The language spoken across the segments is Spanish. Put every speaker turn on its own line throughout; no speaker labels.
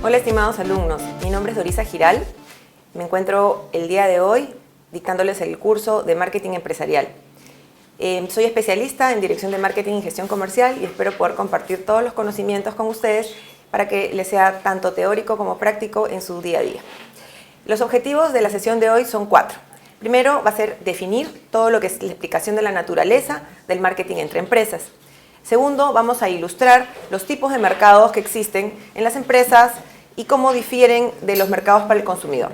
Hola estimados alumnos, mi nombre es Dorisa Giral. Me encuentro el día de hoy dictándoles el curso de Marketing Empresarial. Soy especialista en Dirección de Marketing y Gestión Comercial y espero poder compartir todos los conocimientos con ustedes para que les sea tanto teórico como práctico en su día a día. Los objetivos de la sesión de hoy son 4. Primero va a ser definir todo lo que es la explicación de la naturaleza del marketing entre empresas. Segundo, vamos a ilustrar los tipos de mercados que existen en las empresas y cómo difieren de los mercados para el consumidor.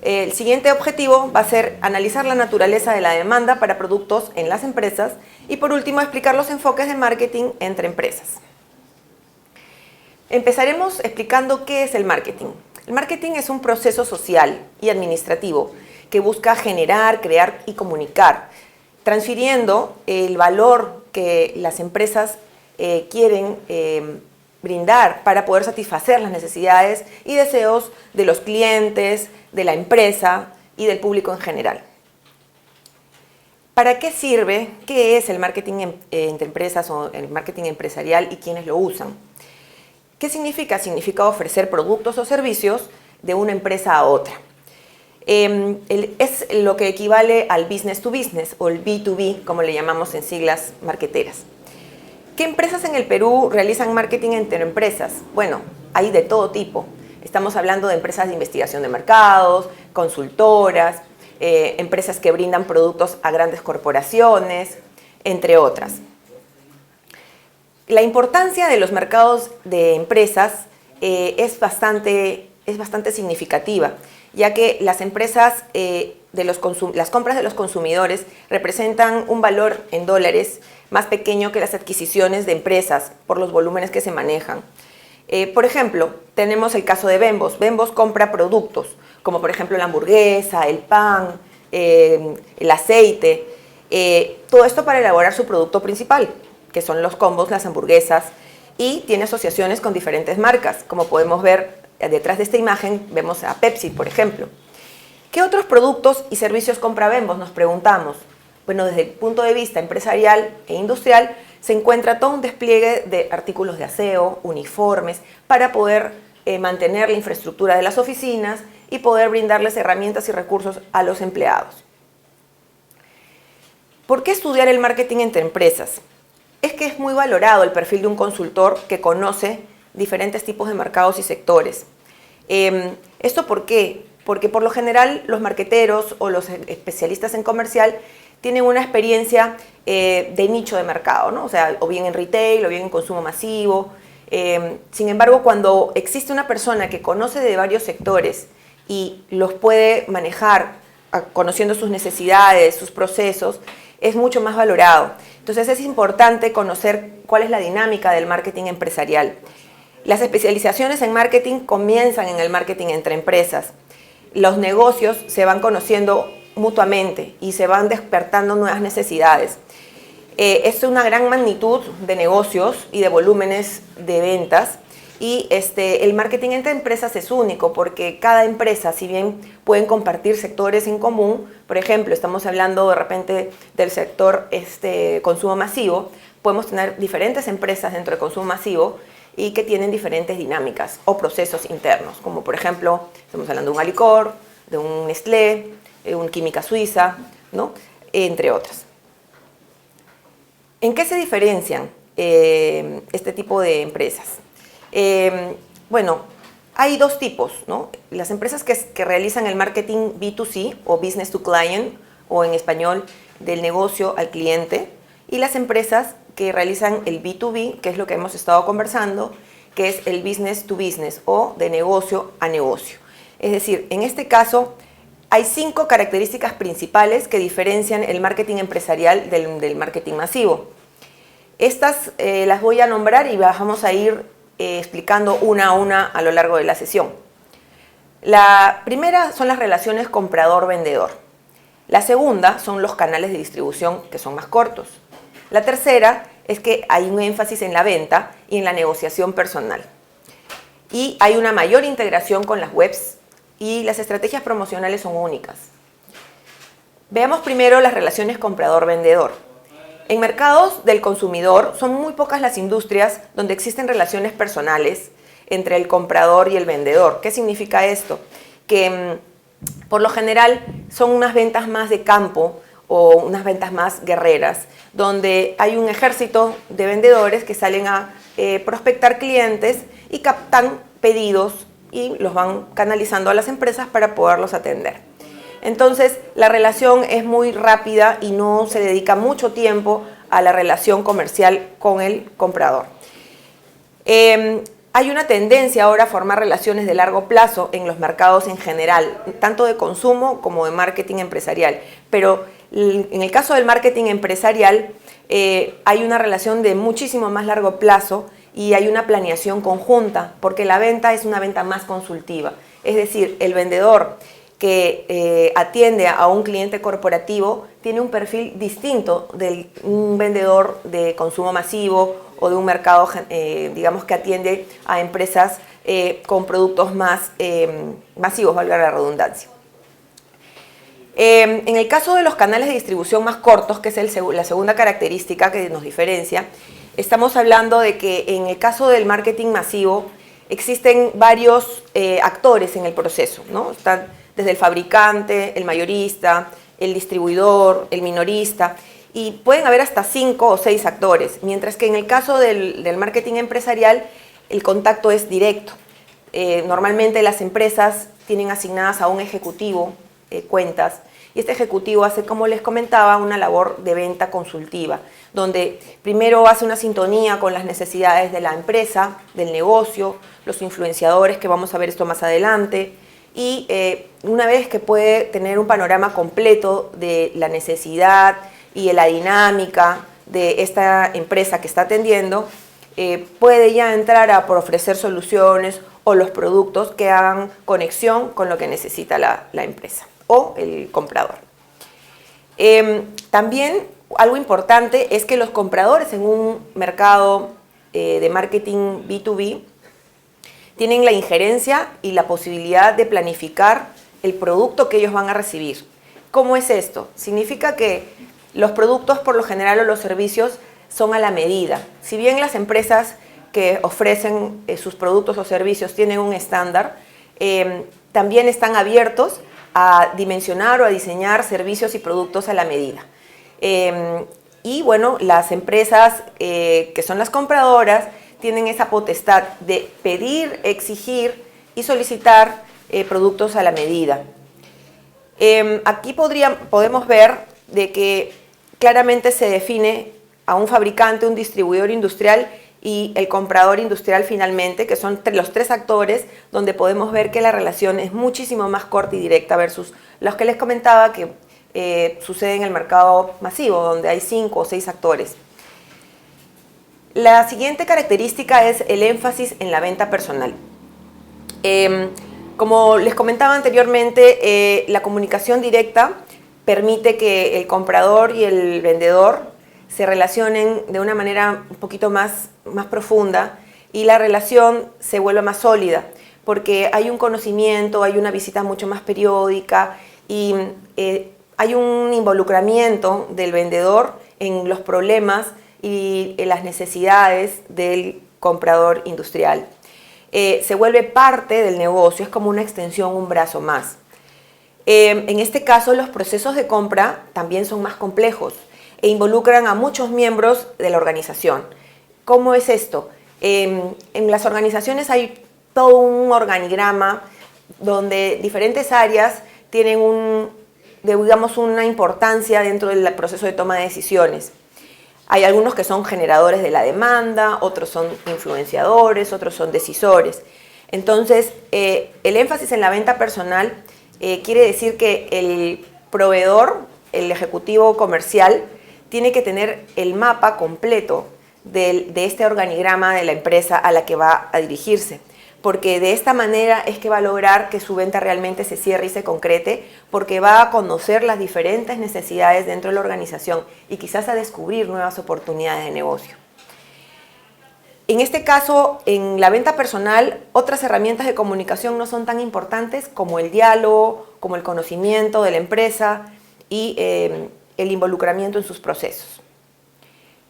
El siguiente objetivo va a ser analizar la naturaleza de la demanda para productos en las empresas y por último explicar los enfoques de marketing entre empresas. Empezaremos explicando qué es el marketing. El marketing es un proceso social y administrativo que busca generar, crear y comunicar, transfiriendo el valor que las empresas quieren brindar para poder satisfacer las necesidades y deseos de los clientes, de la empresa y del público en general. ¿Para qué sirve? ¿Qué es el marketing entre empresas o el marketing empresarial y quiénes lo usan? ¿Qué significa? Significa ofrecer productos o servicios de una empresa a otra. Es lo que equivale al business to business o el B2B, como le llamamos en siglas marketeras. ¿Qué empresas en el Perú realizan marketing entre empresas? Bueno, hay de todo tipo. Estamos hablando de empresas de investigación de mercados, consultoras, empresas que brindan productos a grandes corporaciones, entre otras. La importancia de los mercados de empresas es bastante significativa, ya que las empresas, las compras de los consumidores representan un valor en dólares más pequeño que las adquisiciones de empresas por los volúmenes que se manejan. Por ejemplo, tenemos el caso de Bembos. Bembos compra productos, como por ejemplo la hamburguesa, el pan, el aceite, todo esto para elaborar su producto principal, que son los combos, las hamburguesas, y tiene asociaciones con diferentes marcas. Como podemos ver detrás de esta imagen, vemos a Pepsi, por ejemplo. ¿Qué otros productos y servicios compra Bembos? Nos preguntamos. Bueno, desde el punto de vista empresarial e industrial, se encuentra todo un despliegue de artículos de aseo, uniformes, para poder mantener la infraestructura de las oficinas y poder brindarles herramientas y recursos a los empleados. ¿Por qué estudiar el marketing entre empresas? Es que es muy valorado el perfil de un consultor que conoce diferentes tipos de mercados y sectores. ¿Esto por qué? Porque por lo general los marketeros o los especialistas en comercial tienen una experiencia de nicho de mercado, ¿no? O sea, o bien en retail, o bien en consumo masivo. Sin embargo, cuando existe una persona que conoce de varios sectores y los puede manejar conociendo sus necesidades, sus procesos, es mucho más valorado. Entonces es importante conocer cuál es la dinámica del marketing empresarial. Las especializaciones en marketing comienzan en el marketing entre empresas. Los negocios se van conociendo mutuamente y se van despertando nuevas necesidades. Es una gran magnitud de negocios y de volúmenes de ventas y el marketing entre empresas es único porque cada empresa, si bien pueden compartir sectores en común, por ejemplo, estamos hablando de repente del sector consumo masivo, podemos tener diferentes empresas dentro de consumo masivo y que tienen diferentes dinámicas o procesos internos, como por ejemplo, estamos hablando de un Alicor, de un Nestlé, un Química Suiza, ¿no? Entre otras. ¿En qué se diferencian este tipo de empresas? Bueno, hay dos tipos, ¿no? Las empresas que realizan el marketing B2C o Business to Client, o en español, del negocio al cliente, y las empresas que realizan el B2B, que es lo que hemos estado conversando, que es el Business to Business o de negocio a negocio. Es decir, en este caso, hay 5 características principales que diferencian el marketing empresarial del marketing masivo. Estas las voy a nombrar y vamos a ir explicando una a una a lo largo de la sesión. La primera son las relaciones comprador-vendedor. La segunda son los canales de distribución que son más cortos. La tercera es que hay un énfasis en la venta y en la negociación personal. Y hay una mayor integración con las webs y las estrategias promocionales son únicas. Veamos primero las relaciones comprador-vendedor. En mercados del consumidor son muy pocas las industrias donde existen relaciones personales entre el comprador y el vendedor. ¿Qué significa esto? Que por lo general son unas ventas más de campo o unas ventas más guerreras, donde hay un ejército de vendedores que salen a prospectar clientes y captan pedidos y los van canalizando a las empresas para poderlos atender. Entonces, la relación es muy rápida y no se dedica mucho tiempo a la relación comercial con el comprador. Hay una tendencia ahora a formar relaciones de largo plazo en los mercados en general, tanto de consumo como de marketing empresarial. Pero en el caso del marketing empresarial, hay una relación de muchísimo más largo plazo y hay una planeación conjunta, porque la venta es una venta más consultiva. Es decir, el vendedor que atiende a un cliente corporativo tiene un perfil distinto de un vendedor de consumo masivo o de un mercado, digamos, que atiende a empresas con productos más masivos, valga la redundancia. En el caso de los canales de distribución más cortos, que es la segunda característica que nos diferencia, estamos hablando de que en el caso del marketing masivo existen varios actores en el proceso, ¿no? Están desde el fabricante, el mayorista, el distribuidor, el minorista, y pueden haber hasta 5 o 6 actores, mientras que en el caso del marketing empresarial el contacto es directo. Normalmente las empresas tienen asignadas a un ejecutivo cuentas, y este ejecutivo hace, como les comentaba, una labor de venta consultiva, donde primero hace una sintonía con las necesidades de la empresa, del negocio, los influenciadores, que vamos a ver esto más adelante, y una vez que puede tener un panorama completo de la necesidad y de la dinámica de esta empresa que está atendiendo, puede ya entrar a por ofrecer soluciones o los productos que hagan conexión con lo que necesita la empresa o el comprador. También algo importante es que los compradores en un mercado de marketing B2B tienen la injerencia y la posibilidad de planificar el producto que ellos van a recibir. ¿Cómo es esto? Significa que los productos por lo general o los servicios son a la medida. Si bien las empresas que ofrecen sus productos o servicios tienen un estándar, también están abiertos a dimensionar o a diseñar servicios y productos a la medida. Y bueno, las empresas que son las compradoras tienen esa potestad de pedir, exigir y solicitar productos a la medida. Aquí podemos ver de que claramente se define a un fabricante, un distribuidor industrial y el comprador industrial finalmente, que son los 3 actores donde podemos ver que la relación es muchísimo más corta y directa versus los que les comentaba que sucede en el mercado masivo, donde hay 5 o 6 actores. La siguiente característica es el énfasis en la venta personal. Como les comentaba anteriormente, la comunicación directa permite que el comprador y el vendedor se relacionen de una manera un poquito más profunda y la relación se vuelve más sólida, porque hay un conocimiento, hay una visita mucho más periódica y hay un involucramiento del vendedor en los problemas y en las necesidades del comprador industrial. Se vuelve parte del negocio, es como una extensión, un brazo más. En este caso, los procesos de compra también son más complejos e involucran a muchos miembros de la organización. ¿Cómo es esto? En las organizaciones hay todo un organigrama donde diferentes áreas tienen digamos, una importancia dentro del proceso de toma de decisiones. Hay algunos que son generadores de la demanda, otros son influenciadores, otros son decisores. Entonces, el énfasis en la venta personal quiere decir que el proveedor, el ejecutivo comercial, tiene que tener el mapa completo de este organigrama de la empresa a la que va a dirigirse, porque de esta manera es que va a lograr que su venta realmente se cierre y se concrete, porque va a conocer las diferentes necesidades dentro de la organización y quizás a descubrir nuevas oportunidades de negocio. En este caso, en la venta personal, otras herramientas de comunicación no son tan importantes como el diálogo, como el conocimiento de la empresa y el involucramiento en sus procesos.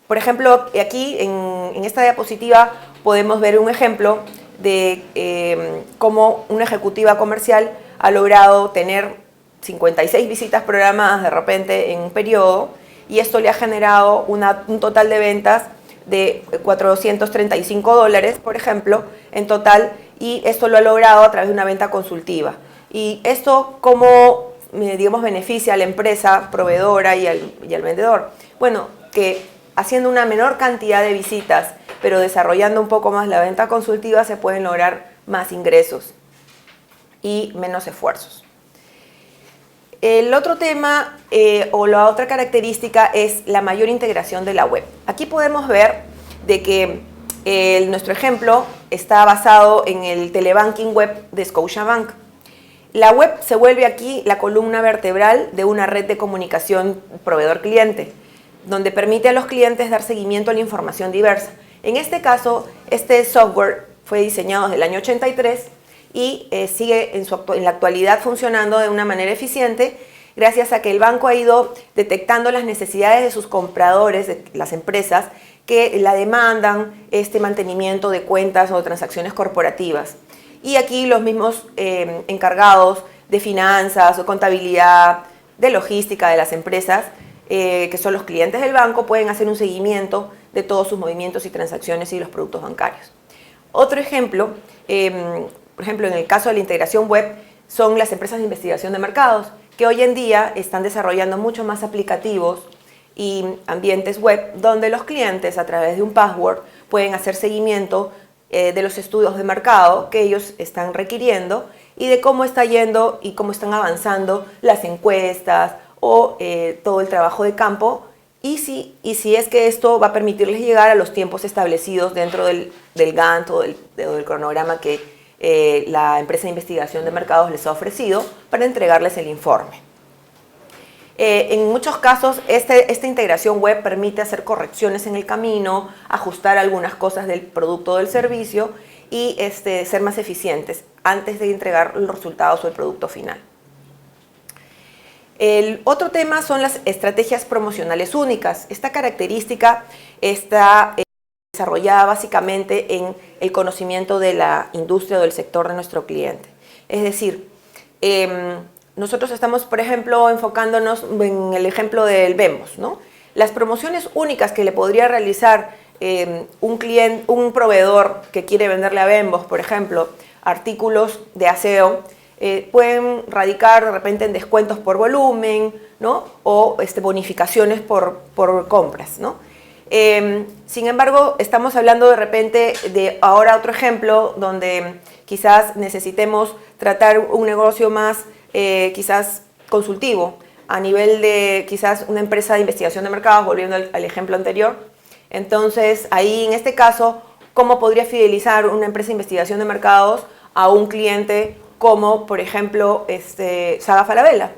Por ejemplo, aquí en esta diapositiva podemos ver un ejemplo de cómo una ejecutiva comercial ha logrado tener 56 visitas programadas de repente en un periodo, y esto le ha generado un total de ventas de $435, por ejemplo, en total, y esto lo ha logrado a través de una venta consultiva. Y esto, ¿cómo, digamos, beneficia a la empresa proveedora y al vendedor? Bueno, que haciendo una menor cantidad de visitas, pero desarrollando un poco más la venta consultiva, se pueden lograr más ingresos y menos esfuerzos. El otro tema o la otra característica es la mayor integración de la web. Aquí podemos ver de que nuestro ejemplo está basado en el telebanking web de Scotiabank. La web se vuelve aquí la columna vertebral de una red de comunicación proveedor-cliente, donde permite a los clientes dar seguimiento a la información diversa. En este caso, este software fue diseñado desde el año 83 y sigue en la actualidad funcionando de una manera eficiente gracias a que el banco ha ido detectando las necesidades de sus compradores, de las empresas, que la demandan este mantenimiento de cuentas o transacciones corporativas. Y aquí los mismos encargados de finanzas o contabilidad, de logística de las empresas, que son los clientes del banco, pueden hacer un seguimiento de todos sus movimientos y transacciones y los productos bancarios. Otro ejemplo, por ejemplo, en el caso de la integración web, son las empresas de investigación de mercados, que hoy en día están desarrollando mucho más aplicativos y ambientes web, donde los clientes, a través de un password, pueden hacer seguimiento de los estudios de mercado que ellos están requiriendo y de cómo está yendo y cómo están avanzando las encuestas o todo el trabajo de campo, y si es que esto va a permitirles llegar a los tiempos establecidos dentro del Gantt o del cronograma que la empresa de investigación de mercados les ha ofrecido para entregarles el informe. En muchos casos, esta integración web permite hacer correcciones en el camino, ajustar algunas cosas del producto o del servicio y ser más eficientes antes de entregar los resultados o el producto final. El otro tema son las estrategias promocionales únicas. Esta característica está desarrollada básicamente en el conocimiento de la industria o del sector de nuestro cliente. Es decir, nosotros estamos, por ejemplo, enfocándonos en el ejemplo del Vemos, ¿no? Las promociones únicas que le podría realizar un proveedor que quiere venderle a Bembos, por ejemplo, artículos de aseo, pueden radicar de repente en descuentos por volumen, ¿no? O bonificaciones por compras, ¿no? Sin embargo, estamos hablando de repente de ahora otro ejemplo donde quizás necesitemos tratar un negocio más quizás consultivo a nivel de quizás una empresa de investigación de mercados, volviendo al ejemplo anterior. Entonces, ahí en este caso, ¿cómo podría fidelizar una empresa de investigación de mercados a un cliente como, por ejemplo, Saga Falabella?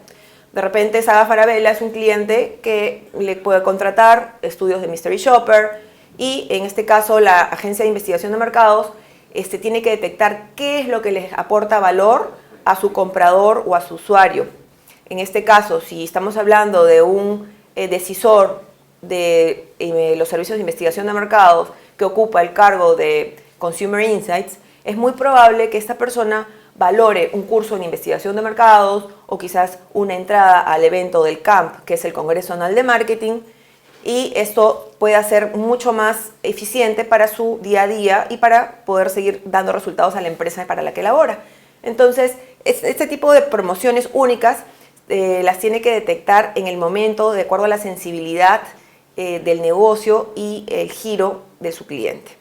De repente, Saga Falabella es un cliente que le puede contratar estudios de Mystery Shopper y, en este caso, la agencia de investigación de mercados tiene que detectar qué es lo que les aporta valor a su comprador o a su usuario. En este caso, si estamos hablando de un decisor de los servicios de investigación de mercados que ocupa el cargo de Consumer Insights, es muy probable que esta persona valore un curso en investigación de mercados o quizás una entrada al evento del CAMP, que es el Congreso Anual de Marketing, y esto puede ser mucho más eficiente para su día a día y para poder seguir dando resultados a la empresa para la que labora. Entonces, este tipo de promociones únicas las tiene que detectar en el momento, de acuerdo a la sensibilidad del negocio y el giro de su cliente.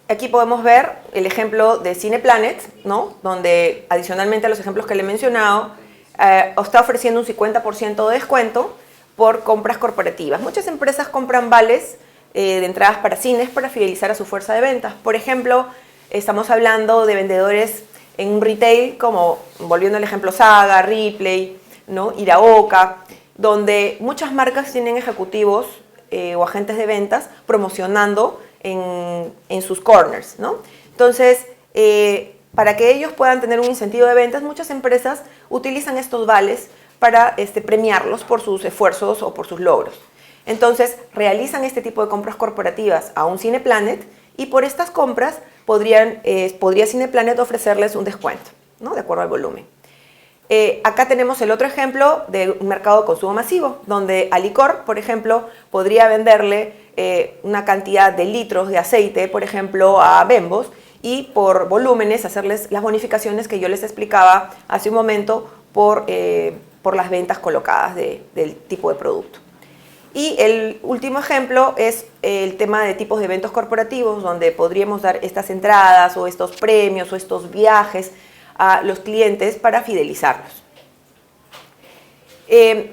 Aquí podemos ver el ejemplo de Cineplanet, ¿no? Donde adicionalmente a los ejemplos que le he mencionado, está ofreciendo un 50% de descuento por compras corporativas. Muchas empresas compran vales de entradas para cines para fidelizar a su fuerza de ventas. Por ejemplo, estamos hablando de vendedores en un retail como, volviendo al ejemplo, Saga, Ripley, ¿no? Iraoka, donde muchas marcas tienen ejecutivos o agentes de ventas promocionando en sus corners, ¿no? Entonces, para que ellos puedan tener un incentivo de ventas, muchas empresas utilizan estos vales para premiarlos por sus esfuerzos o por sus logros. Entonces, realizan este tipo de compras corporativas a un Cineplanet y por estas compras podría Cineplanet ofrecerles un descuento, ¿no? De acuerdo al volumen. Acá tenemos el otro ejemplo de un mercado de consumo masivo, donde Alicor, por ejemplo, podría venderle una cantidad de litros de aceite, por ejemplo, a Bembos y por volúmenes hacerles las bonificaciones que yo les explicaba hace un momento por las ventas colocadas del tipo de producto. Y el último ejemplo es el tema de tipos de eventos corporativos, donde podríamos dar estas entradas o estos premios o estos viajes a los clientes para fidelizarlos.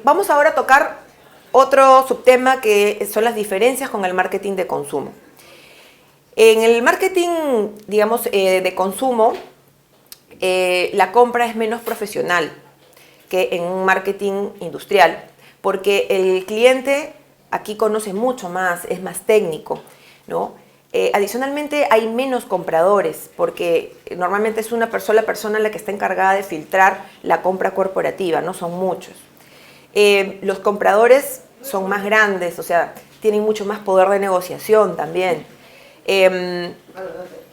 Vamos ahora a tocar otro subtema que son las diferencias con el marketing de consumo. En el marketing, digamos, de consumo, la compra es menos profesional que en un marketing industrial, porque el cliente aquí conoce mucho más, es más técnico, ¿no? Adicionalmente hay menos compradores, porque normalmente es una sola persona la que está encargada de filtrar la compra corporativa, no son muchos. Los compradores son más grandes, o sea, tienen mucho más poder de negociación también.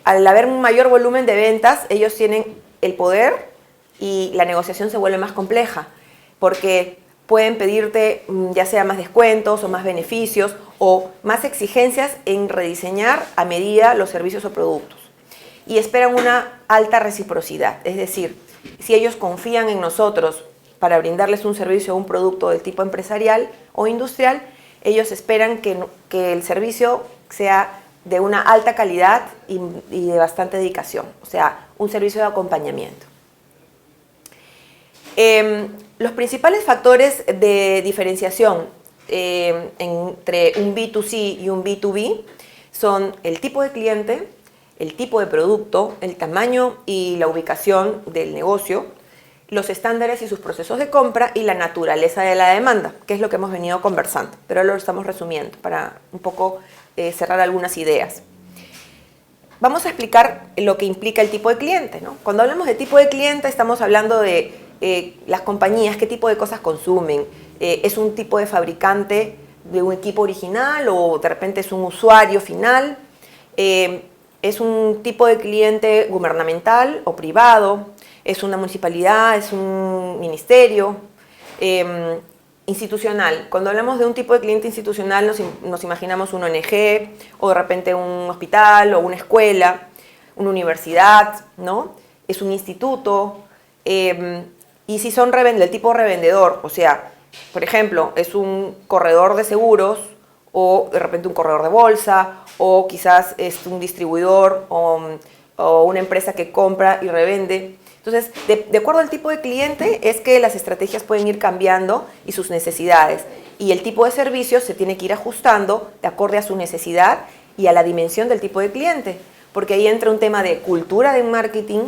Al haber un mayor volumen de ventas, ellos tienen el poder y la negociación se vuelve más compleja, porque pueden pedirte ya sea más descuentos o más beneficios o más exigencias en rediseñar a medida los servicios o productos. Y esperan una alta reciprocidad, es decir, si ellos confían en nosotros para brindarles un servicio o un producto del tipo empresarial o industrial, ellos esperan que el servicio sea de una alta calidad y de bastante dedicación, o sea, un servicio de acompañamiento. Los principales factores de diferenciación entre un B2C y un B2B son el tipo de cliente, el tipo de producto, el tamaño y la ubicación del negocio, los estándares y sus procesos de compra y la naturaleza de la demanda, que es lo que hemos venido conversando, pero ahora lo estamos resumiendo para un poco cerrar algunas ideas. Vamos a explicar lo que implica el tipo de cliente, ¿no? Cuando hablamos de tipo de cliente estamos hablando de las compañías, qué tipo de cosas consumen. ¿Es un tipo de fabricante de un equipo original o de repente es un usuario final? ¿Es un tipo de cliente gubernamental o privado? ¿Es una municipalidad? ¿Es un ministerio? Institucional. Cuando hablamos de un tipo de cliente institucional nos imaginamos una ONG o de repente un hospital o una escuela, una universidad, ¿no? Es un instituto. Y si son del tipo revendedor, o sea, por ejemplo, es un corredor de seguros o de repente un corredor de bolsa o quizás es un distribuidor o una empresa que compra y revende. Entonces, de acuerdo al tipo de cliente es que las estrategias pueden ir cambiando y sus necesidades. Y el tipo de servicio se tiene que ir ajustando de acuerdo a su necesidad y a la dimensión del tipo de cliente. Porque ahí entra un tema de cultura de marketing.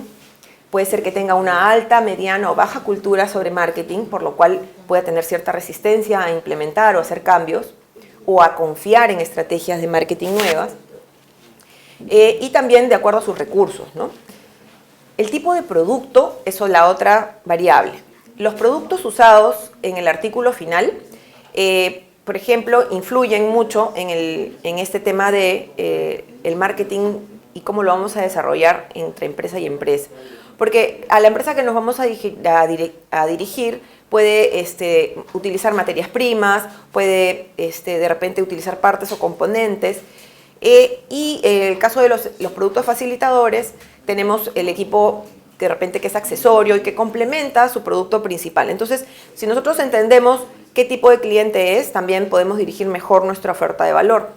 Puede ser que tenga una alta, mediana o baja cultura sobre marketing, por lo cual pueda tener cierta resistencia a implementar o hacer cambios o a confiar en estrategias de marketing nuevas. Y también de acuerdo a sus recursos, ¿no? El tipo de producto es la otra variable. Los productos usados en el artículo final, por ejemplo, influyen mucho en este tema de el marketing y cómo lo vamos a desarrollar entre empresa y empresa. Porque a la empresa que nos vamos a dirigir puede utilizar materias primas, puede de repente utilizar partes o componentes. Y en el caso de los productos facilitadores, tenemos el equipo de repente que es accesorio y que complementa su producto principal. Entonces, si nosotros entendemos qué tipo de cliente es, también podemos dirigir mejor nuestra oferta de valor.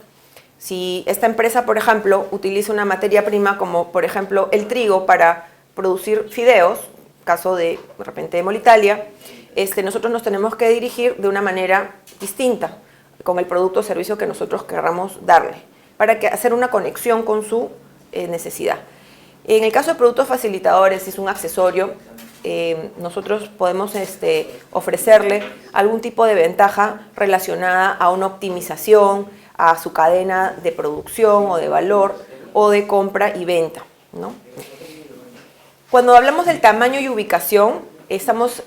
Si esta empresa, por ejemplo, utiliza una materia prima como, por ejemplo, el trigo para producir fideos, caso de repente de Molitalia, nosotros nos tenemos que dirigir de una manera distinta con el producto o servicio que nosotros querramos darle, para hacer una conexión con su necesidad. En el caso de productos facilitadores, si es un accesorio, nosotros podemos ofrecerle algún tipo de ventaja relacionada a una optimización, a su cadena de producción o de valor o de compra y venta, ¿no? Cuando hablamos del tamaño y ubicación, estamos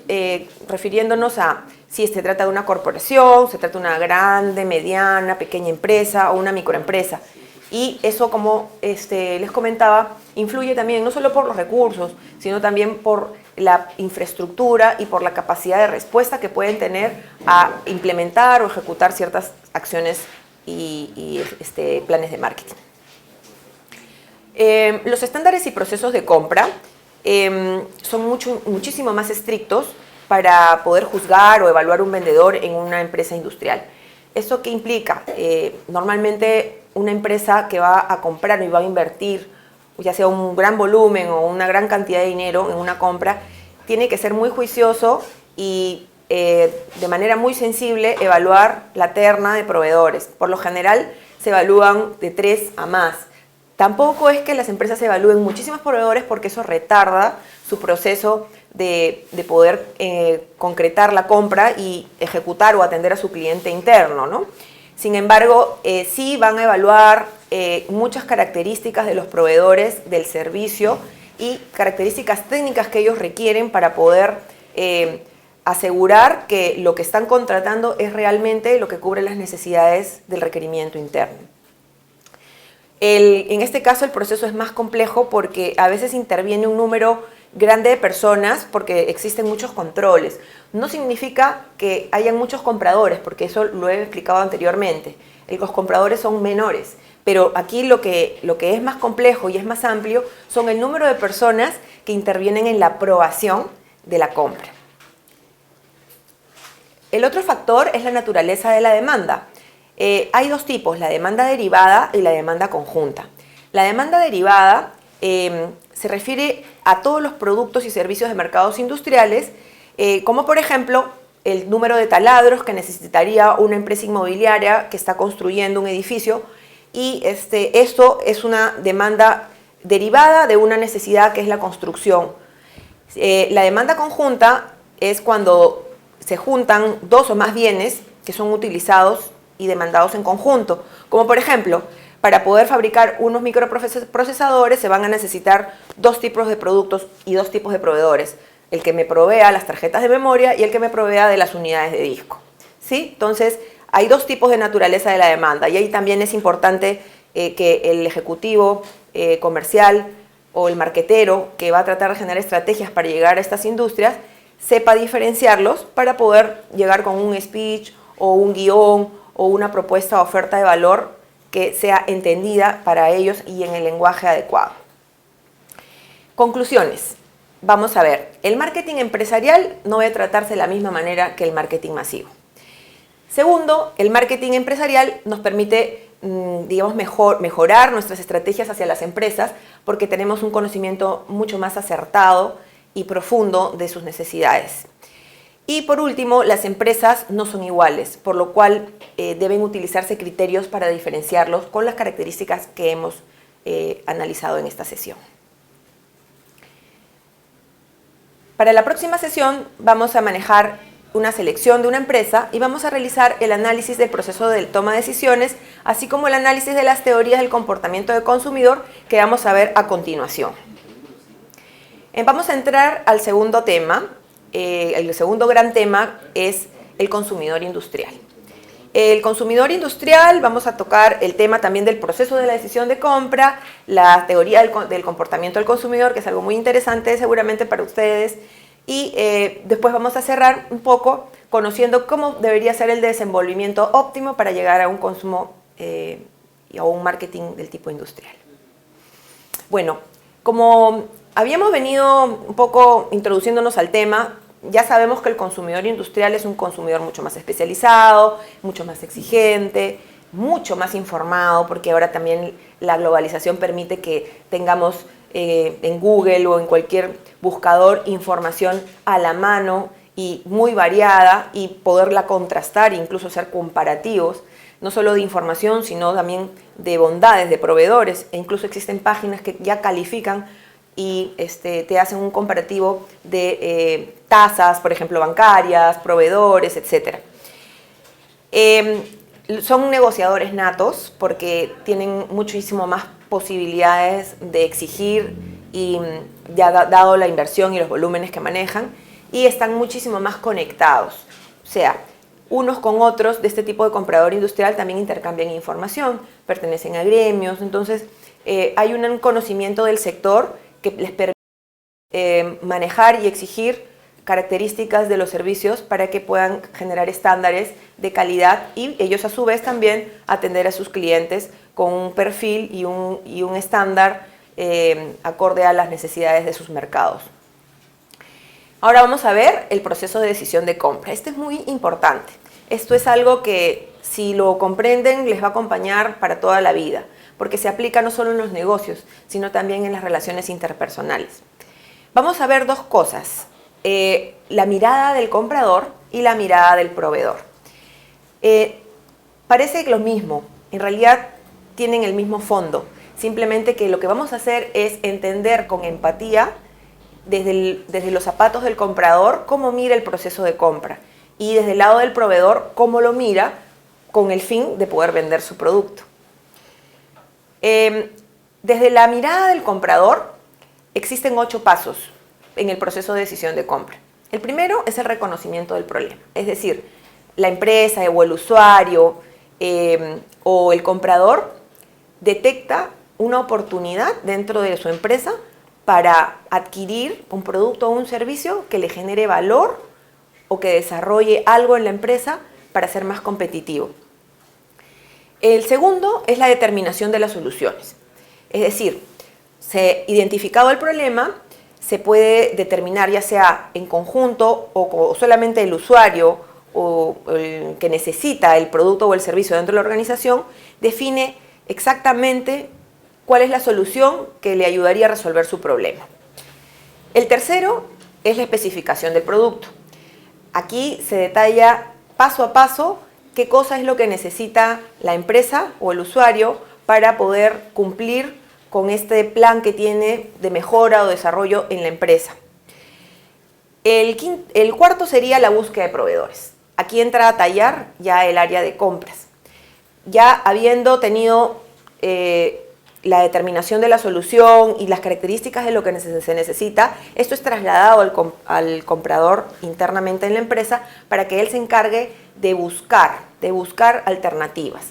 refiriéndonos a si se trata de una corporación, se trata de una grande, mediana, pequeña empresa o una microempresa. Y eso, como les comentaba, influye también no solo por los recursos, sino también por la infraestructura y por la capacidad de respuesta que pueden tener a implementar o ejecutar ciertas acciones y planes de marketing. Los estándares y procesos de compra son muchísimo más estrictos para poder juzgar o evaluar un vendedor en una empresa industrial. ¿Esto qué implica? Normalmente una empresa que va a comprar y va a invertir, ya sea un gran volumen o una gran cantidad de dinero en una compra, tiene que ser muy juicioso y de manera muy sensible evaluar la terna de proveedores. Por lo general se evalúan de 3 a más. Tampoco es que las empresas evalúen muchísimos proveedores porque eso retarda su proceso de poder concretar la compra y ejecutar o atender a su cliente interno, ¿no? Sin embargo, sí van a evaluar muchas características de los proveedores del servicio y características técnicas que ellos requieren para poder asegurar que lo que están contratando es realmente lo que cubre las necesidades del requerimiento interno. En este caso el proceso es más complejo porque a veces interviene un número grande de personas porque existen muchos controles. No significa que hayan muchos compradores, porque eso lo he explicado anteriormente. Los compradores son menores, pero aquí lo que es más complejo y es más amplio son el número de personas que intervienen en la aprobación de la compra. El otro factor es la naturaleza de la demanda. Hay dos tipos, la demanda derivada y la demanda conjunta. La demanda derivada se refiere a todos los productos y servicios de mercados industriales, como por ejemplo el número de taladros que necesitaría una empresa inmobiliaria que está construyendo un edificio, y esto es una demanda derivada de una necesidad que es la construcción. La demanda conjunta es cuando se juntan dos o más bienes que son utilizados y demandados en conjunto, como por ejemplo, para poder fabricar unos microprocesadores se van a necesitar 2 tipos de productos y 2 tipos de proveedores, el que me provea las tarjetas de memoria y el que me provea de las unidades de disco, ¿sí? Entonces, hay 2 tipos de naturaleza de la demanda y ahí también es importante que el ejecutivo comercial o el marketero que va a tratar de generar estrategias para llegar a estas industrias sepa diferenciarlos para poder llegar con un speech o un guión o una propuesta o oferta de valor que sea entendida para ellos y en el lenguaje adecuado. Conclusiones. Vamos a ver, el marketing empresarial no debe tratarse de la misma manera que el marketing masivo. Segundo, el marketing empresarial nos permite, digamos, mejorar nuestras estrategias hacia las empresas porque tenemos un conocimiento mucho más acertado y profundo de sus necesidades. Y por último, las empresas no son iguales, por lo cual deben utilizarse criterios para diferenciarlos con las características que hemos analizado en esta sesión. Para la próxima sesión vamos a manejar una selección de una empresa y vamos a realizar el análisis del proceso de toma de decisiones, así como el análisis de las teorías del comportamiento del consumidor que vamos a ver a continuación. Vamos a entrar al segundo tema. El segundo gran tema es el consumidor industrial. El consumidor industrial, vamos a tocar el tema también del proceso de la decisión de compra, la teoría del comportamiento del consumidor, que es algo muy interesante seguramente para ustedes, y después vamos a cerrar un poco conociendo cómo debería ser el desenvolvimiento óptimo para llegar a un consumo o un marketing del tipo industrial. Bueno, como habíamos venido un poco introduciéndonos al tema, ya sabemos que el consumidor industrial es un consumidor mucho más especializado, mucho más exigente, mucho más informado, porque ahora también la globalización permite que tengamos en Google o en cualquier buscador información a la mano y muy variada y poderla contrastar e incluso hacer comparativos, no solo de información, sino también de bondades de proveedores, e incluso existen páginas que ya califican y te hacen un comparativo de tasas, por ejemplo, bancarias, proveedores, etc. Son negociadores natos porque tienen muchísimo más posibilidades de exigir y ya dado la inversión y los volúmenes que manejan, y están muchísimo más conectados. sea, unos con otros de este tipo de comprador industrial también intercambian información, pertenecen a gremios, entonces hay un conocimiento del sector que les permite manejar y exigir características de los servicios para que puedan generar estándares de calidad y ellos a su vez también atender a sus clientes con un perfil y un estándar acorde a las necesidades de sus mercados. Ahora vamos a ver el proceso de decisión de compra. Este es muy importante. Esto es algo que si lo comprenden les va a acompañar para toda la vida, porque se aplica no solo en los negocios, sino también en las relaciones interpersonales. Vamos a ver dos cosas, la mirada del comprador y la mirada del proveedor. Parece lo mismo, en realidad tienen el mismo fondo, simplemente que lo que vamos a hacer es entender con empatía desde los zapatos del comprador cómo mira el proceso de compra y desde el lado del proveedor cómo lo mira con el fin de poder vender su producto. Desde la mirada del comprador existen 8 pasos en el proceso de decisión de compra. El primero es el reconocimiento del problema, es decir, la empresa o el usuario o el comprador detecta una oportunidad dentro de su empresa para adquirir un producto o un servicio que le genere valor o que desarrolle algo en la empresa para ser más competitivo. El segundo es la determinación de las soluciones. Es decir, identificado el problema, se puede determinar ya sea en conjunto o solamente el usuario o el que necesita el producto o el servicio dentro de la organización, define exactamente cuál es la solución que le ayudaría a resolver su problema. El tercero es la especificación del producto. Aquí se detalla paso a paso qué cosa es lo que necesita la empresa o el usuario para poder cumplir con este plan que tiene de mejora o desarrollo en la empresa. El cuarto sería la búsqueda de proveedores. Aquí entra a tallar ya el área de compras. Ya habiendo tenido la determinación de la solución y las características de lo que se necesita, esto es trasladado al comprador internamente en la empresa para que él se encargue de buscar alternativas.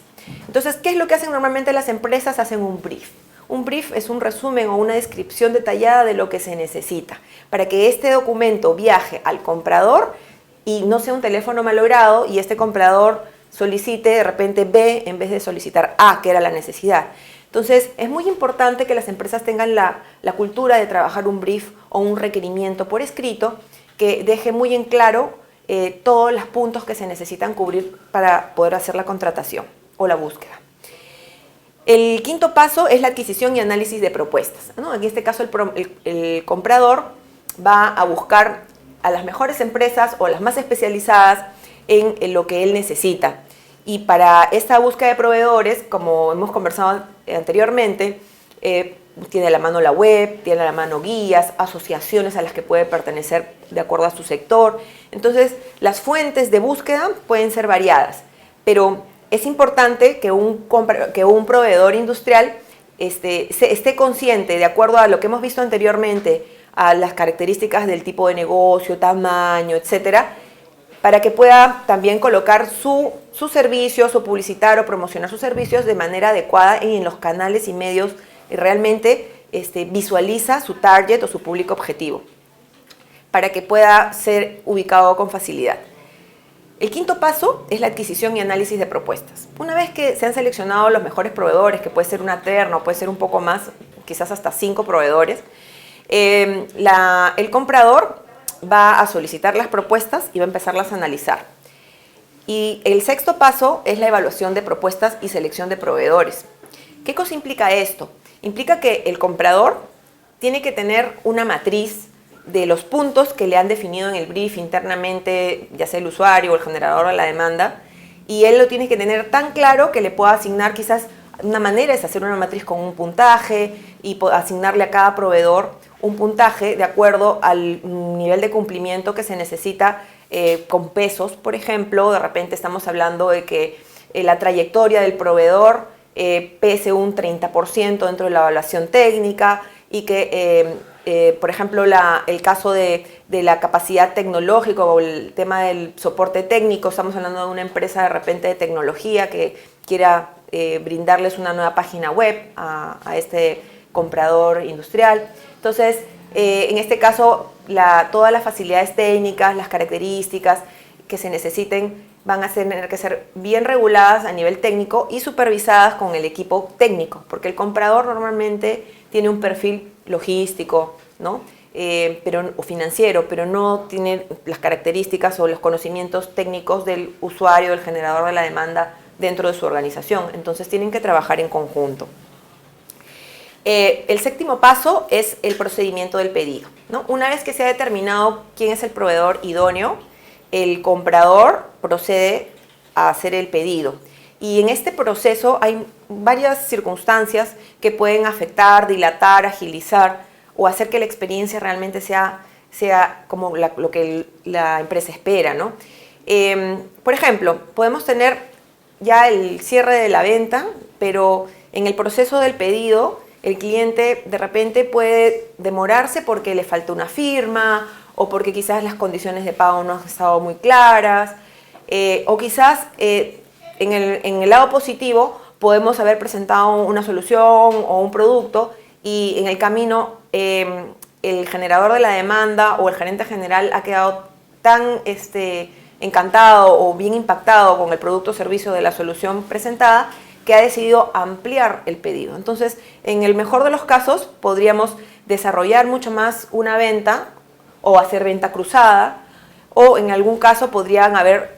Entonces, ¿qué es lo que hacen normalmente las empresas? Hacen un brief. Un brief es un resumen o una descripción detallada de lo que se necesita para que este documento viaje al comprador y no sea un teléfono malogrado y este comprador solicite de repente B en vez de solicitar A, que era la necesidad. Entonces, es muy importante que las empresas tengan la cultura de trabajar un brief o un requerimiento por escrito que deje muy en claro todos los puntos que se necesitan cubrir para poder hacer la contratación o la búsqueda. El quinto paso es la adquisición y análisis de propuestas, ¿no? En este caso, el comprador va a buscar a las mejores empresas o las más especializadas en lo que él necesita. Y para esta búsqueda de proveedores, como hemos conversado anteriormente, tiene a la mano la web, tiene a la mano guías, asociaciones a las que puede pertenecer de acuerdo a su sector. Entonces, las fuentes de búsqueda pueden ser variadas, pero es importante que un proveedor industrial esté consciente, de acuerdo a lo que hemos visto anteriormente, a las características del tipo de negocio, tamaño, etcétera, para que pueda también colocar sus servicios o publicitar o promocionar sus servicios de manera adecuada en los canales y medios y realmente visualiza su target o su público objetivo para que pueda ser ubicado con facilidad. El quinto paso es la adquisición y análisis de propuestas. Una vez que se han seleccionado los mejores proveedores, que puede ser una terna o puede ser un poco más, quizás hasta 5 proveedores, el comprador va a solicitar las propuestas y va a empezarlas a analizar. Y el sexto paso es la evaluación de propuestas y selección de proveedores. ¿Qué cosa implica esto? Implica que el comprador tiene que tener una matriz de los puntos que le han definido en el brief internamente, ya sea el usuario o el generador de la demanda, y él lo tiene que tener tan claro que le pueda asignar quizás una manera es hacer una matriz con un puntaje y asignarle a cada proveedor un puntaje de acuerdo al nivel de cumplimiento que se necesita con pesos, por ejemplo. De repente estamos hablando de que la trayectoria del proveedor pese un 30% dentro de la evaluación técnica y que por ejemplo, el caso de la capacidad tecnológica o el tema del soporte técnico. Estamos hablando de una empresa de repente de tecnología que quiera brindarles una nueva página web a este comprador industrial. Entonces, en este caso, todas las facilidades técnicas, las características que se necesiten van a tener que ser bien reguladas a nivel técnico y supervisadas con el equipo técnico, porque el comprador normalmente tiene un perfil logístico, ¿no? O financiero, pero no tiene las características o los conocimientos técnicos del usuario, del generador de la demanda dentro de su organización. Entonces tienen que trabajar en conjunto. El séptimo paso es el procedimiento del pedido, ¿no? Una vez que se ha determinado quién es el proveedor idóneo, el comprador procede a hacer el pedido. Y en este proceso hay varias circunstancias que pueden afectar, dilatar, agilizar o hacer que la experiencia realmente sea como lo que la empresa espera, ¿no? Por ejemplo, podemos tener ya el cierre de la venta, pero en el proceso del pedido el cliente de repente puede demorarse porque le falta una firma o porque quizás las condiciones de pago no han estado muy claras, o quizás en el lado positivo podemos haber presentado una solución o un producto y en el camino el generador de la demanda o el gerente general ha quedado tan encantado o bien impactado con el producto o servicio de la solución presentada que ha decidido ampliar el pedido. Entonces, en el mejor de los casos, podríamos desarrollar mucho más una venta o hacer venta cruzada, o en algún caso podrían haber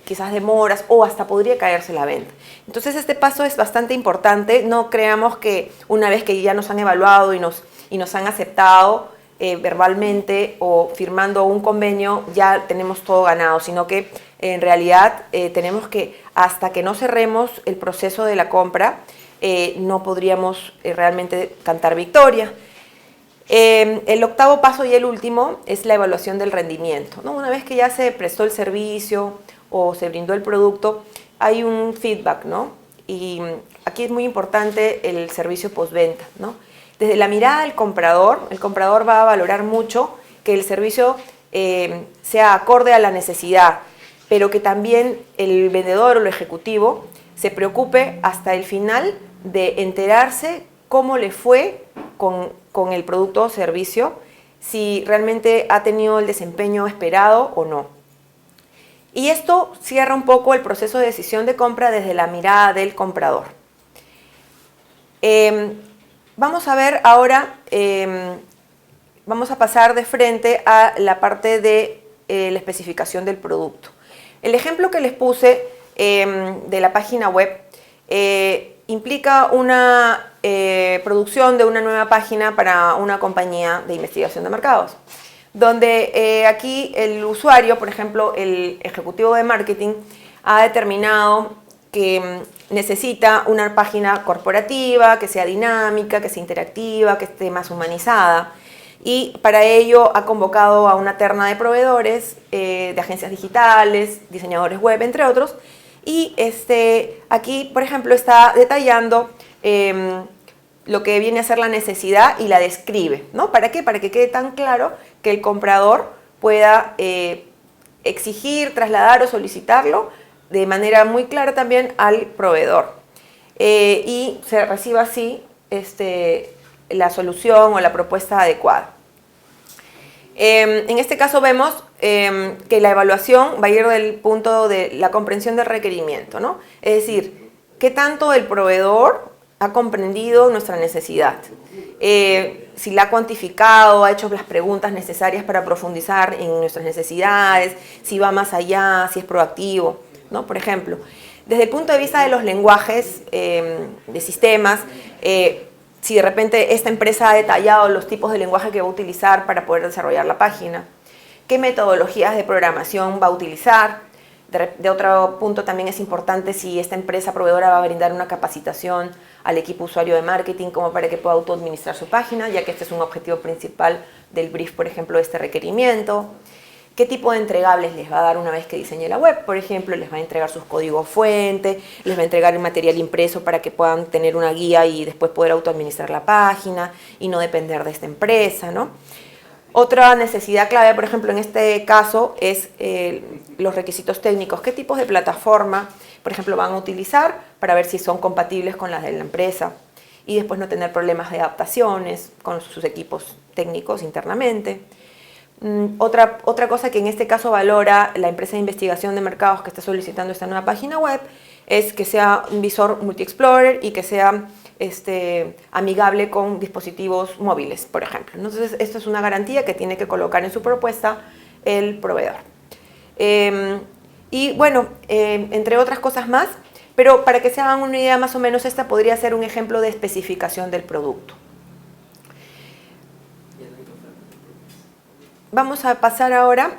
quizás demoras o hasta podría caerse la venta. Entonces, este paso es bastante importante. No creamos que una vez que ya nos han evaluado y nos han aceptado verbalmente o firmando un convenio, ya tenemos todo ganado, sino que en realidad tenemos que, hasta que no cerremos el proceso de la compra, no podríamos realmente cantar victoria. El octavo paso y el último es la evaluación del rendimiento, ¿no? Una vez que ya se prestó el servicio o se brindó el producto, hay un feedback, ¿no? Y aquí es muy importante el servicio postventa, ¿no? Desde la mirada del comprador, el comprador va a valorar mucho que el servicio sea acorde a la necesidad, pero que también el vendedor o el ejecutivo se preocupe hasta el final de enterarse cómo le fue con el producto o servicio, si realmente ha tenido el desempeño esperado o no. Y esto cierra un poco el proceso de decisión de compra desde la mirada del comprador. Vamos a ver ahora, vamos a pasar de frente a la parte de la especificación del producto. El ejemplo que les puse de la página web implica una producción de una nueva página para una compañía de investigación de mercados, donde aquí el usuario, por ejemplo, el ejecutivo de marketing, ha determinado que necesita una página corporativa, que sea dinámica, que sea interactiva, que esté más humanizada. Y para ello ha convocado a una terna de proveedores, de agencias digitales, diseñadores web, entre otros. Y aquí, por ejemplo, está detallando lo que viene a ser la necesidad y la describe, ¿no? ¿Para qué? Para que quede tan claro que el comprador pueda exigir, trasladar o solicitarlo de manera muy clara también al proveedor. Y se reciba así la solución o la propuesta adecuada. En este caso vemos que la evaluación va a ir del punto de la comprensión del requerimiento, ¿no? Es decir, ¿qué tanto el proveedor ha comprendido nuestra necesidad? Si la ha cuantificado, ha hecho las preguntas necesarias para profundizar en nuestras necesidades, si va más allá, si es proactivo, ¿no? Por ejemplo, desde el punto de vista de los lenguajes de sistemas, si de repente esta empresa ha detallado los tipos de lenguaje que va a utilizar para poder desarrollar la página, qué metodologías de programación va a utilizar. De otro punto también es importante si esta empresa proveedora va a brindar una capacitación al equipo usuario de marketing como para que pueda autoadministrar su página, ya que este es un objetivo principal del brief, por ejemplo, de este requerimiento. qué tipo de entregables les va a dar una vez que diseñe la web. Por ejemplo, les va a entregar sus códigos fuente, les va a entregar el material impreso para que puedan tener una guía y después poder autoadministrar la página y no depender de esta empresa, ¿no? Otra necesidad clave, por ejemplo, en este caso es los requisitos técnicos. ¿Qué tipos de plataforma, por ejemplo, van a utilizar para ver si son compatibles con las de la empresa? Y después no tener problemas de adaptaciones con sus equipos técnicos internamente. Otra cosa que en este caso valora la empresa de investigación de mercados que está solicitando esta nueva página web es que sea un visor multi-explorer y que sea amigable con dispositivos móviles, por ejemplo. Entonces, esto es una garantía que tiene que colocar en su propuesta el proveedor. Y bueno, entre otras cosas más, pero para que se hagan una idea más o menos, esta podría ser un ejemplo de especificación del producto. Vamos a pasar ahora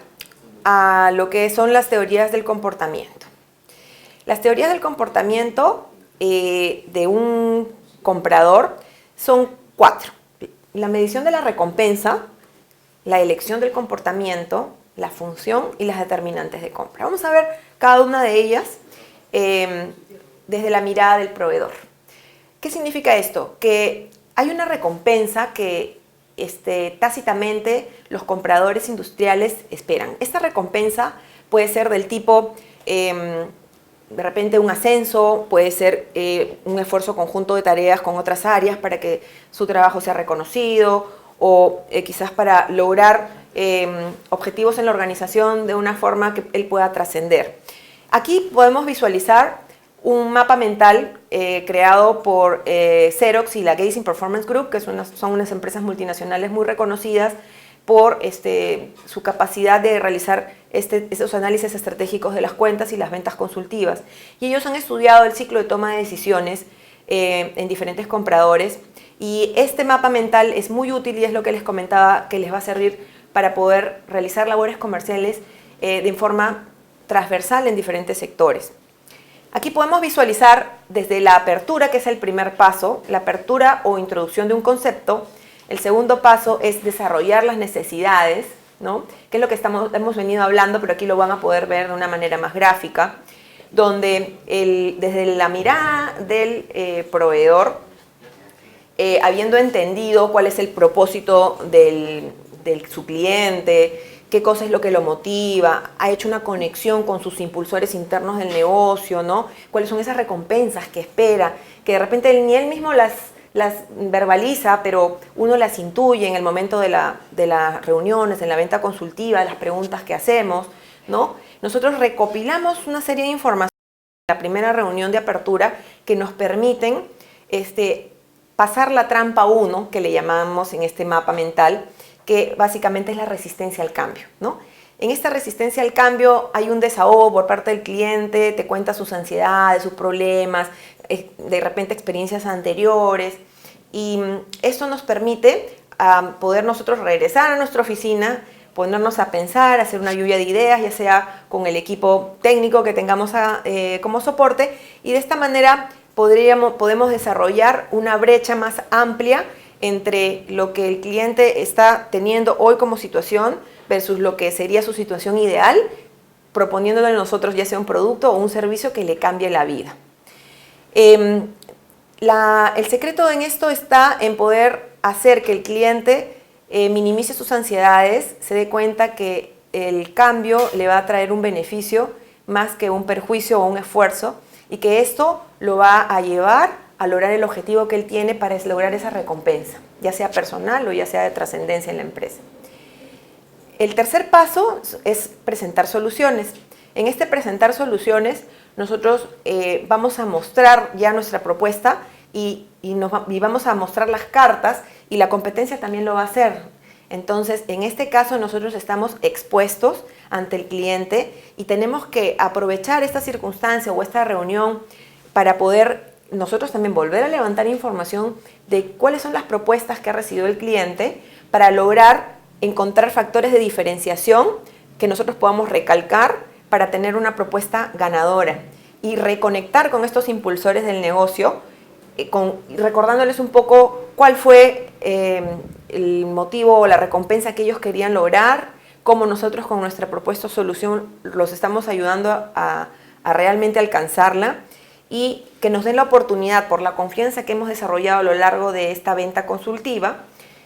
a lo que son las teorías del comportamiento. Las teorías del comportamiento de un comprador son 4. La medición de la recompensa, la elección del comportamiento, la función y las determinantes de compra. Vamos a ver cada una de ellas desde la mirada del proveedor. ¿Qué significa esto? Que hay una recompensa que tácitamente los compradores industriales esperan. Esta recompensa puede ser del tipo, de repente un ascenso, puede ser un esfuerzo conjunto de tareas con otras áreas para que su trabajo sea reconocido o quizás para lograr objetivos en la organización de una forma que él pueda trascender. Aquí podemos visualizar un mapa mental creado por Xerox y la Gazing Performance Group, que son unas empresas multinacionales muy reconocidas por su capacidad de realizar esos análisis estratégicos de las cuentas y las ventas consultivas. Y ellos han estudiado el ciclo de toma de decisiones en diferentes compradores, y este mapa mental es muy útil y es lo que les comentaba que les va a servir para poder realizar labores comerciales de forma transversal en diferentes sectores. Aquí podemos visualizar desde la apertura, que es el primer paso, la apertura o introducción de un concepto. El segundo paso es desarrollar las necesidades, ¿no? Que es lo que hemos venido hablando, pero aquí lo van a poder ver de una manera más gráfica, donde desde la mirada del proveedor, habiendo entendido cuál es el propósito de su cliente, qué cosa es lo que lo motiva, ha hecho una conexión con sus impulsores internos del negocio, ¿no? Cuáles son esas recompensas que espera, que de repente ni él mismo las verbaliza, pero uno las intuye en el momento de las reuniones, en la venta consultiva, las preguntas que hacemos, ¿no? Nosotros recopilamos una serie de información en la primera reunión de apertura que nos permiten pasar la trampa 1, que le llamamos en este mapa mental, que básicamente es la resistencia al cambio, ¿no? En esta resistencia al cambio hay un desahogo por parte del cliente, te cuenta sus ansiedades, sus problemas, de repente experiencias anteriores, y esto nos permite poder nosotros regresar a nuestra oficina, ponernos a pensar, hacer una lluvia de ideas, ya sea con el equipo técnico que tengamos como soporte, y de esta manera podemos desarrollar una brecha más amplia entre lo que el cliente está teniendo hoy como situación versus lo que sería su situación ideal, proponiéndole a nosotros ya sea un producto o un servicio que le cambie la vida. El secreto en esto está en poder hacer que el cliente minimice sus ansiedades, se dé cuenta que el cambio le va a traer un beneficio más que un perjuicio o un esfuerzo, y que esto lo va a llevar a lograr el objetivo que él tiene para lograr esa recompensa, ya sea personal o ya sea de trascendencia en la empresa. El tercer paso es presentar soluciones. En este presentar soluciones, nosotros vamos a mostrar ya nuestra propuesta y vamos a mostrar las cartas, y la competencia también lo va a hacer. Entonces, en este caso, nosotros estamos expuestos ante el cliente y tenemos que aprovechar esta circunstancia o esta reunión para poder nosotros también volver a levantar información de cuáles son las propuestas que ha recibido el cliente para lograr encontrar factores de diferenciación que nosotros podamos recalcar para tener una propuesta ganadora y reconectar con estos impulsores del negocio, recordándoles un poco cuál fue el motivo o la recompensa que ellos querían lograr, cómo nosotros con nuestra propuesta o solución los estamos ayudando a realmente alcanzarla, y que nos den la oportunidad, por la confianza que hemos desarrollado a lo largo de esta venta consultiva,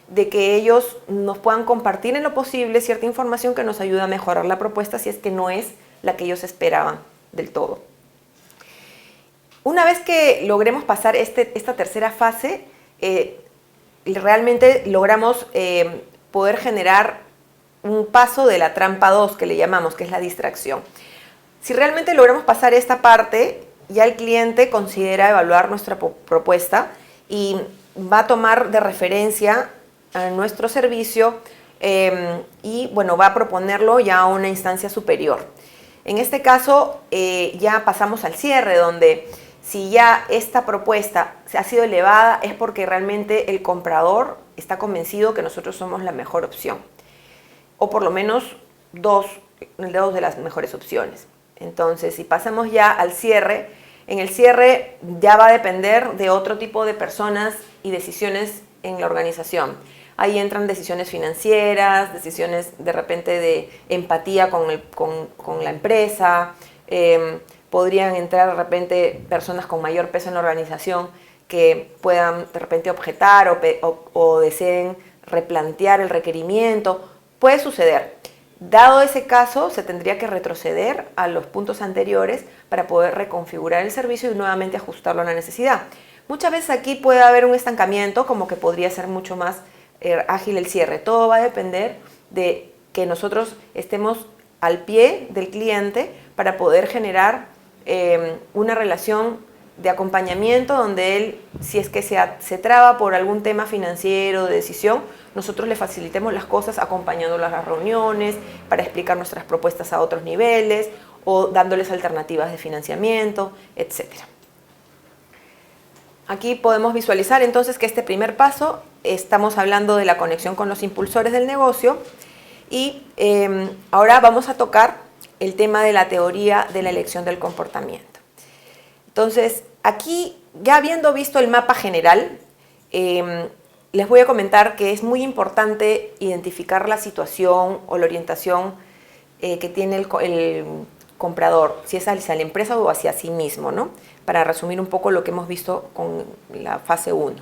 de que ellos nos puedan compartir en lo posible cierta información que nos ayuda a mejorar la propuesta si es que no es la que ellos esperaban del todo. Una vez que logremos pasar esta tercera fase, realmente logramos poder generar un paso de la trampa 2, que le llamamos, que es la distracción. Si realmente logramos pasar esta parte, ya el cliente considera evaluar nuestra propuesta y va a tomar de referencia a nuestro servicio y bueno, va a proponerlo ya a una instancia superior. En este caso ya pasamos al cierre, donde si ya esta propuesta ha sido elevada es porque realmente el comprador está convencido que nosotros somos la mejor opción, o por lo menos dos de las mejores opciones. Entonces, si pasamos ya al cierre, en el cierre ya va a depender de otro tipo de personas y decisiones en la organización. Ahí entran decisiones financieras, decisiones de repente de empatía con la empresa, podrían entrar de repente personas con mayor peso en la organización que puedan de repente objetar o deseen replantear el requerimiento. Puede suceder. Dado ese caso, se tendría que retroceder a los puntos anteriores para poder reconfigurar el servicio y nuevamente ajustarlo a la necesidad. Muchas veces aquí puede haber un estancamiento, como que podría ser mucho más ágil el cierre. Todo va a depender de que nosotros estemos al pie del cliente para poder generar una relación de acompañamiento donde él, si es que se traba por algún tema financiero, de decisión, nosotros le facilitemos las cosas acompañándolo a las reuniones para explicar nuestras propuestas a otros niveles o dándoles alternativas de financiamiento, etc. Aquí podemos visualizar entonces que este primer paso, estamos hablando de la conexión con los impulsores del negocio, y ahora vamos a tocar el tema de la teoría de la elección del comportamiento. Entonces, aquí, ya habiendo visto el mapa general, les voy a comentar que es muy importante identificar la situación o la orientación que tiene el comprador, si es hacia la empresa o hacia sí mismo, ¿no? Para resumir un poco lo que hemos visto con la fase 1.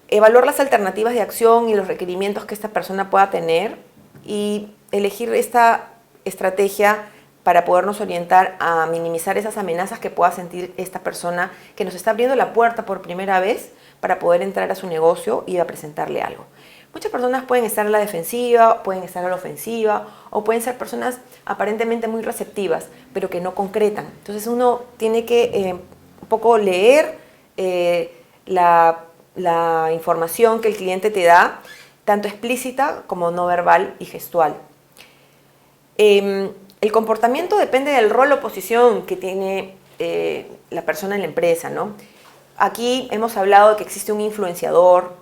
Evaluar las alternativas de acción y los requerimientos que esta persona pueda tener y elegir esta estrategia para podernos orientar a minimizar esas amenazas que pueda sentir esta persona que nos está abriendo la puerta por primera vez para poder entrar a su negocio y a presentarle algo. Muchas personas pueden estar a la defensiva, pueden estar a la ofensiva, o pueden ser personas aparentemente muy receptivas, pero que no concretan. Entonces uno tiene que un poco leer la información que el cliente te da, tanto explícita como no verbal y gestual. El comportamiento depende del rol o posición que tiene la persona en la empresa, ¿no? Aquí hemos hablado de que existe un influenciador,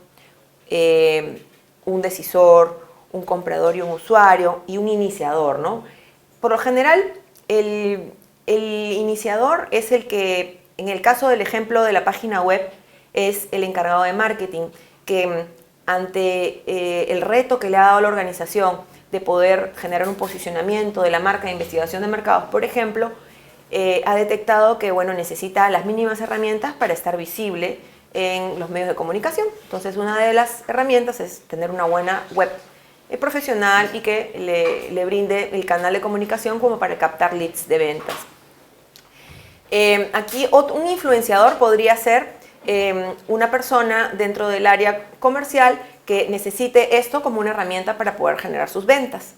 un decisor, un comprador y un usuario, y un iniciador, ¿no? Por lo general, el iniciador es el que, en el caso del ejemplo de la página web, es el encargado de marketing, que ante el reto que le ha dado a la organización de poder generar un posicionamiento de la marca de investigación de mercados, por ejemplo, ha detectado que necesita las mínimas herramientas para estar visible en los medios de comunicación. Entonces, una de las herramientas es tener una buena web profesional y que le brinde el canal de comunicación como para captar leads de ventas. Aquí un influenciador podría ser una persona dentro del área comercial que necesite esto como una herramienta para poder generar sus ventas.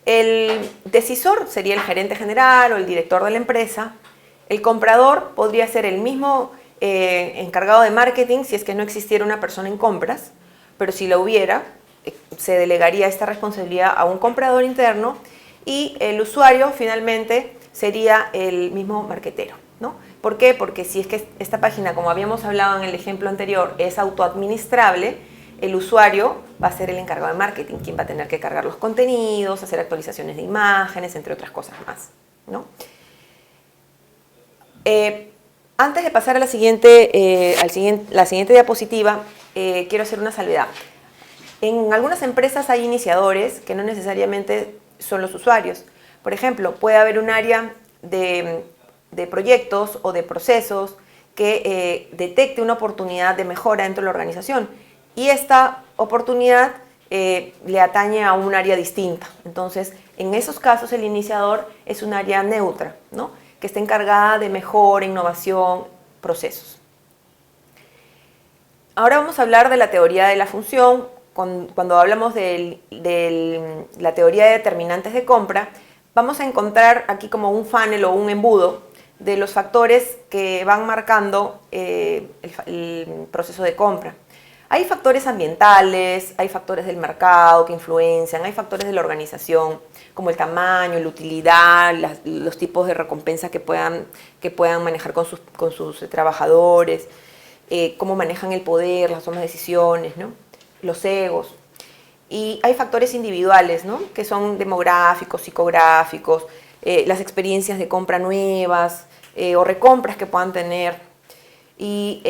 El decisor sería el gerente general o el director de la empresa. El comprador podría ser el mismo encargado de marketing si es que no existiera una persona en compras, pero si la hubiera, se delegaría esta responsabilidad a un comprador interno, y el usuario finalmente sería el mismo marketero, ¿no? ¿Por qué? Porque si es que esta página, como habíamos hablado en el ejemplo anterior, es autoadministrable, el usuario va a ser el encargado de marketing, quien va a tener que cargar los contenidos, hacer actualizaciones de imágenes, entre otras cosas más, ¿no? Antes de pasar a la siguiente diapositiva, quiero hacer una salvedad. En algunas empresas hay iniciadores que no necesariamente son los usuarios. Por ejemplo, puede haber un área de proyectos o de procesos que detecte una oportunidad de mejora dentro de la organización y esta oportunidad le atañe a un área distinta. Entonces, en esos casos el iniciador es un área neutra, ¿no? Que está encargada de mejora, innovación, procesos. Ahora vamos a hablar de la teoría de la función. Cuando hablamos de la teoría de determinantes de compra, vamos a encontrar aquí como un funnel o un embudo de los factores que van marcando el proceso de compra. Hay factores ambientales, hay factores del mercado que influencian, hay factores de la organización, como el tamaño, la utilidad, los tipos de recompensa que puedan manejar con sus trabajadores, cómo manejan el poder, las tomas de decisiones, ¿no? Los egos. Y hay factores individuales, ¿no? Que son demográficos, psicográficos, las experiencias de compra nuevas o recompras que puedan tener. Y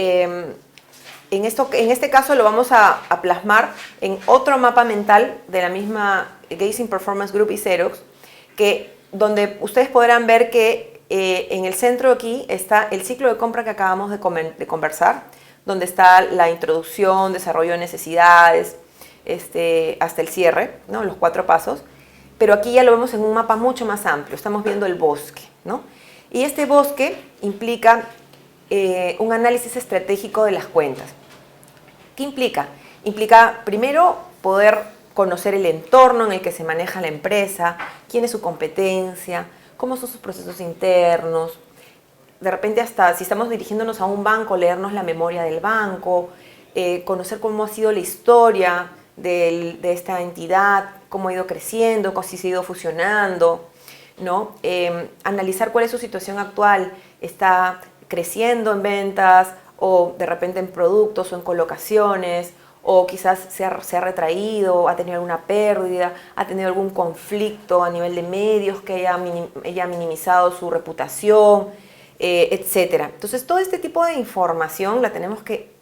en este caso lo vamos a plasmar en otro mapa mental de la misma Gazing Performance Group y Xerox, donde ustedes podrán ver que en el centro aquí está el ciclo de compra que acabamos de conversar, donde está la introducción, desarrollo de necesidades, hasta el cierre, ¿no? Los 4 pasos. Pero aquí ya lo vemos en un mapa mucho más amplio, estamos viendo el bosque, ¿no? Y este bosque implica un análisis estratégico de las cuentas. ¿Qué implica? Implica primero poder conocer el entorno en el que se maneja la empresa, quién es su competencia, cómo son sus procesos internos. De repente hasta si estamos dirigiéndonos a un banco, leernos la memoria del banco, conocer cómo ha sido la historia de esta entidad, cómo ha ido creciendo, cómo se ha ido fusionando, ¿no? Analizar cuál es su situación actual, está creciendo en ventas o de repente en productos o en colocaciones, o quizás se ha retraído, ha tenido alguna pérdida, ha tenido algún conflicto a nivel de medios que haya minimizado su reputación, etc. Entonces, todo este tipo de información la tenemos que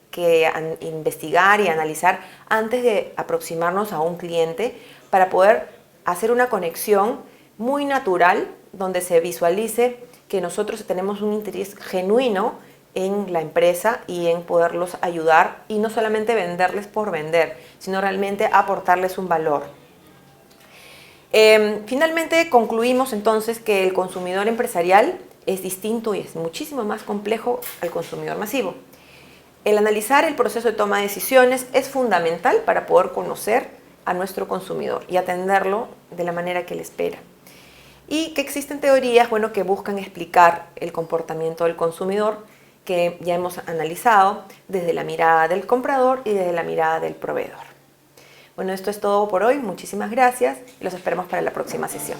investigar y analizar antes de aproximarnos a un cliente para poder hacer una conexión muy natural donde se visualice que nosotros tenemos un interés genuino en la empresa y en poderlos ayudar y no solamente venderles por vender, sino realmente aportarles un valor. Finalmente concluimos entonces que el consumidor empresarial es distinto y es muchísimo más complejo al consumidor masivo. El analizar el proceso de toma de decisiones es fundamental para poder conocer a nuestro consumidor y atenderlo de la manera que él espera. Y que existen teorías, bueno, que buscan explicar el comportamiento del consumidor, que ya hemos analizado desde la mirada del comprador y desde la mirada del proveedor. Bueno, esto es todo por hoy. Muchísimas gracias y los esperamos para la próxima sesión.